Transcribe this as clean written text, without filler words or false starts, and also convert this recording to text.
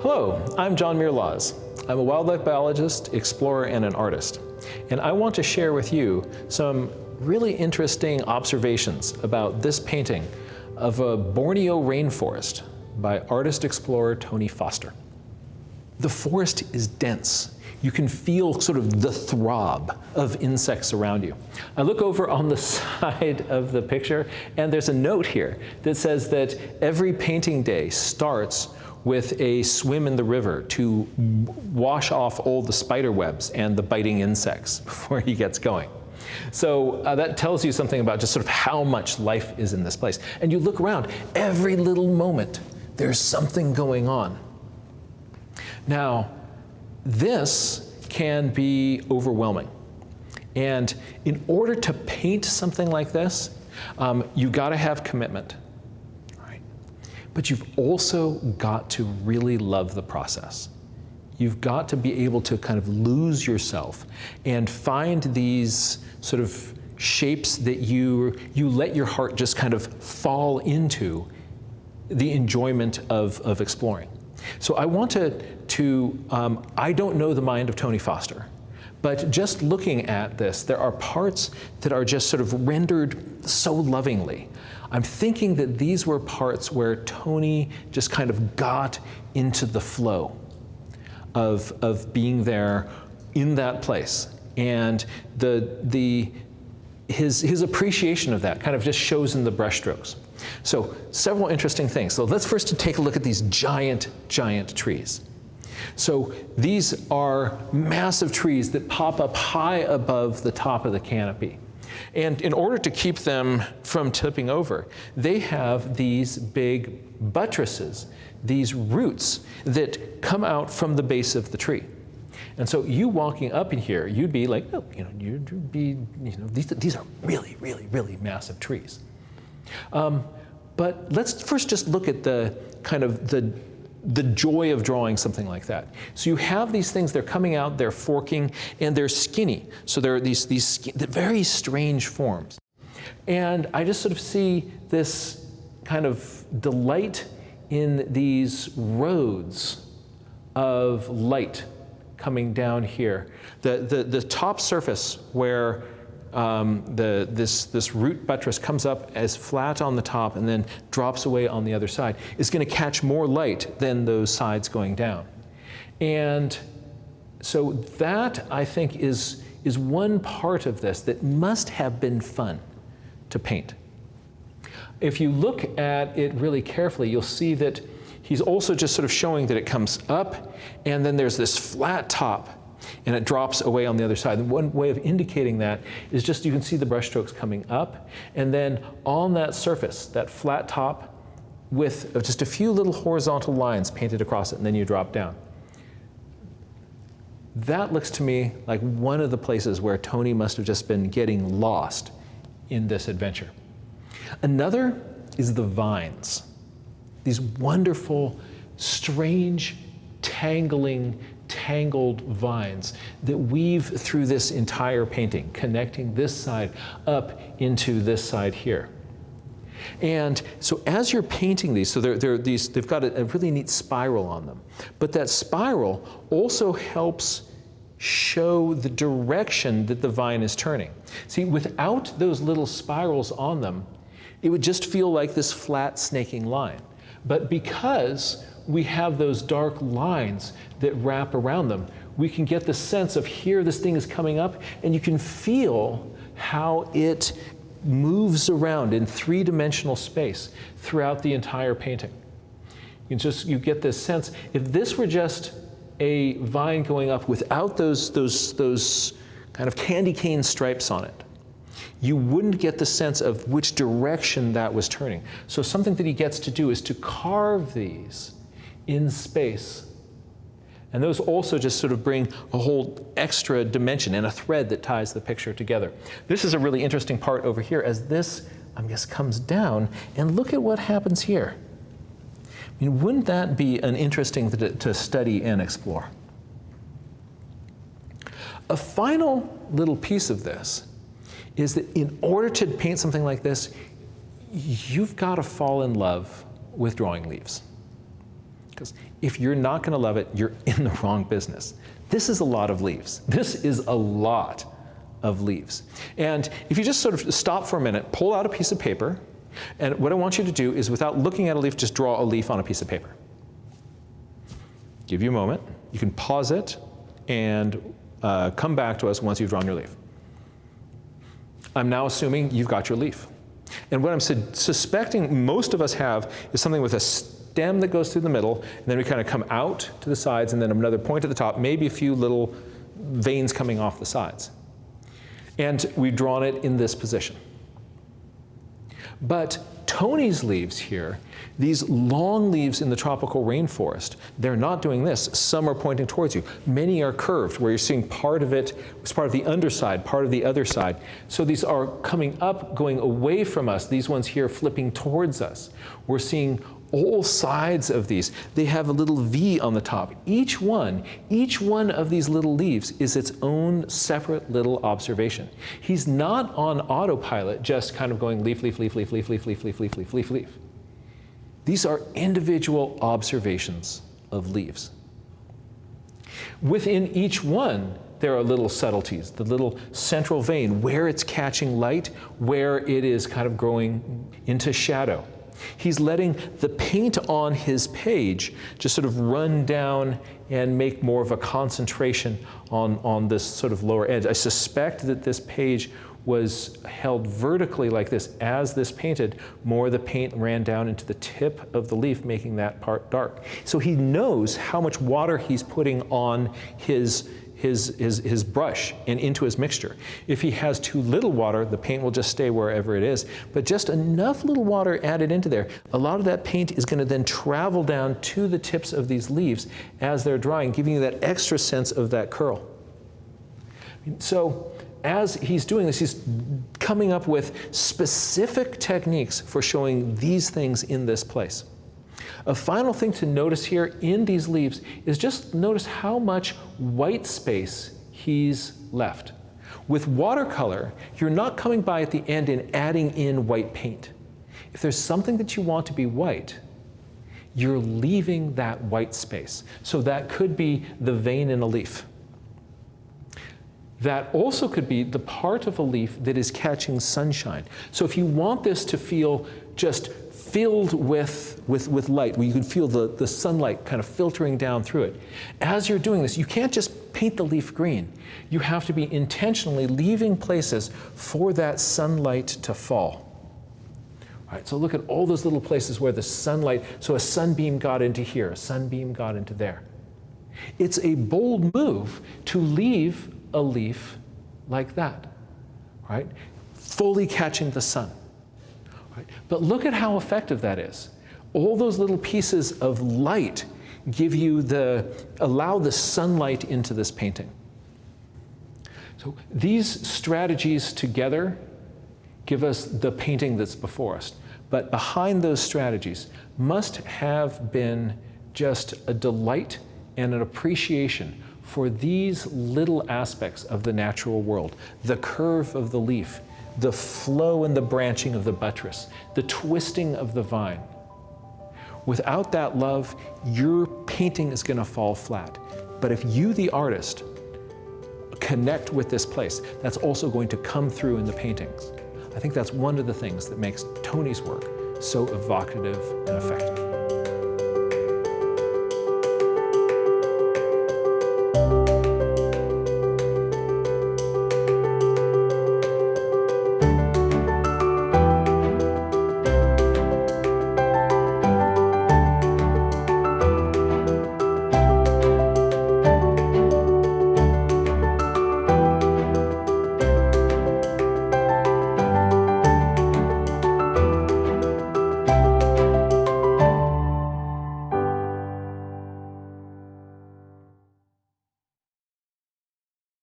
Hello, I'm Muir Laws. I'm a wildlife biologist, explorer, and an artist. And I want to share with you some really interesting observations about this painting of a Borneo rainforest by artist-explorer Tony Foster. The forest is dense. You can feel sort of the throb of insects around you. I look over on the side of the picture, and there's a note here that says that every painting day starts with a swim in the river to wash off all the spider webs and the biting insects before he gets going. So that tells you something about just sort of how much life is in this place. And you look around, every little moment, there's something going on. Now, this can be overwhelming. And in order to paint something like this, you gotta have commitment, right? But you've also got to really love the process. You've got to be able to kind of lose yourself and find these sort of shapes that you let your heart just kind of fall into the enjoyment of exploring. So I wanted to, I don't know the mind of Tony Foster, but just looking at this, there are parts that are just sort of rendered so lovingly. I'm thinking that these were parts where Tony just kind of got into the flow of being there in that place. And his appreciation of that kind of just shows in the brushstrokes. So several interesting things. So let's first take a look at these giant, giant trees. So these are massive trees that pop up high above the top of the canopy. And in order to keep them from tipping over, they have these big buttresses, these roots that come out from the base of the tree. And so you walking up in here, you'd be like, oh, you'd be, these are really, really, really massive trees. But let's first just look at the kind of the joy of drawing something like that. So you have these things, they're coming out, they're forking, and they're skinny. So there are these very strange forms. And I just sort of see this kind of delight in these roads of light coming down here. The top surface where this root buttress comes up as flat on the top and then drops away on the other side is going to catch more light than those sides going down. And so that, I think, is one part of this that must have been fun to paint. If you look at it really carefully, you'll see that he's also just sort of showing that it comes up and then there's this flat top and it drops away on the other side. And one way of indicating that is just you can see the brushstrokes coming up, and then on that surface, that flat top, with just a few little horizontal lines painted across it, and then you drop down. That looks to me like one of the places where Tony must have just been getting lost in this adventure. Another is the vines. These wonderful, strange, tangled vines that weave through this entire painting, connecting this side up into this side here. And so as you're painting these, so they've got a really neat spiral on them, but that spiral also helps show the direction that the vine is turning. See, without those little spirals on them, it would just feel like this flat snaking line. But because we have those dark lines that wrap around them, we can get the sense of here this thing is coming up, and you can feel how it moves around in three-dimensional space throughout the entire painting. You get this sense, if this were just a vine going up without those kind of candy cane stripes on it, you wouldn't get the sense of which direction that was turning. So something that he gets to do is to carve these in space. And those also just sort of bring a whole extra dimension and a thread that ties the picture together. This is a really interesting part over here as this, I guess, comes down, and look at what happens here. I mean, wouldn't that be an interesting to study and explore? A final little piece of this is that in order to paint something like this, you've got to fall in love with drawing leaves. Because if you're not going to love it, you're in the wrong business. This is a lot of leaves. This is a lot of leaves. And if you just sort of stop for a minute, pull out a piece of paper, and what I want you to do is, without looking at a leaf, just draw a leaf on a piece of paper. Give you a moment. You can pause it and come back to us once you've drawn your leaf. I'm now assuming you've got your leaf. And what I'm suspecting most of us have is something with a stem that goes through the middle, and then we kind of come out to the sides, and then another point at the top, maybe a few little veins coming off the sides. And we've drawn it in this position. But Tony's leaves here, these long leaves in the tropical rainforest, they're not doing this. Some are pointing towards you. Many are curved, where you're seeing part of it as part of the underside, part of the other side. So these are coming up, going away from us. These ones here flipping towards us. We're seeing all sides of these. They have a little V on the top. Each one of these little leaves is its own separate little observation. He's not on autopilot, just kind of going leaf, leaf, leaf, leaf, leaf, leaf, leaf, leaf, leaf, leaf, leaf, leaf. These are individual observations of leaves. Within each one, there are little subtleties, the little central vein, where it's catching light, where it is kind of growing into shadow. He's letting the paint on his page just sort of run down and make more of a concentration on this sort of lower edge. I suspect that this page was held vertically like this. As this painted, more of the paint ran down into the tip of the leaf, making that part dark. So he knows how much water he's putting on his brush and into his mixture. If he has too little water, the paint will just stay wherever it is. But just enough little water added into there, a lot of that paint is going to then travel down to the tips of these leaves as they're drying, giving you that extra sense of that curl. So as he's doing this, he's coming up with specific techniques for showing these things in this place. A final thing to notice here in these leaves is just notice how much white space he's left. With watercolor, you're not coming by at the end and adding in white paint. If there's something that you want to be white, you're leaving that white space. So that could be the vein in a leaf. That also could be the part of a leaf that is catching sunshine. So if you want this to feel just filled with light, where you can feel the sunlight kind of filtering down through it. As you're doing this, you can't just paint the leaf green. You have to be intentionally leaving places for that sunlight to fall. All right, so look at all those little places where the sunlight, so a sunbeam got into here, a sunbeam got into there. It's a bold move to leave a leaf like that, right? Fully catching the sun. Right? But look at how effective that is. All those little pieces of light give you allow the sunlight into this painting. So these strategies together give us the painting that's before us. But behind those strategies must have been just a delight and an appreciation for these little aspects of the natural world, the curve of the leaf, the flow and the branching of the buttress, the twisting of the vine. Without that love, your painting is going to fall flat. But if you, the artist, connect with this place, that's also going to come through in the paintings. I think that's one of the things that makes Tony's work so evocative and effective.